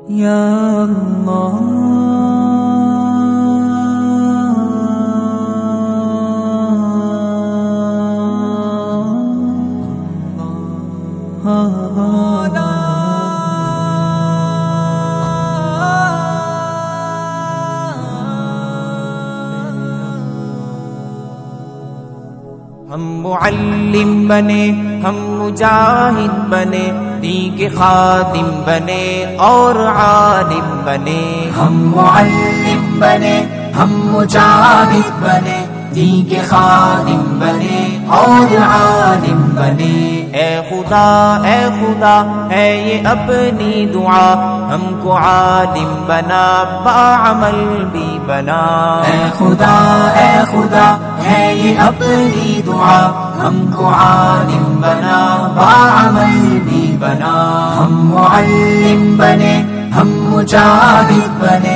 یا اللہ ہم معلم بنے، ہم مجاہد بنے، دین کے خادم بنے اور عالم بنے. ہم معلم بنے، ہم مجاہد بنے، دین کے خادم بنے اور عالم بنے. اے خدا اے خدا ہے یہ اپنی دعا، ہم کو عالم بنا باعمل بھی بنا. اے خدا ہے یہ اپنی دعا، ہم کو عالم بنا باعمل بھی بنا. ہم معلم بنے، ہم مجاہد بنے،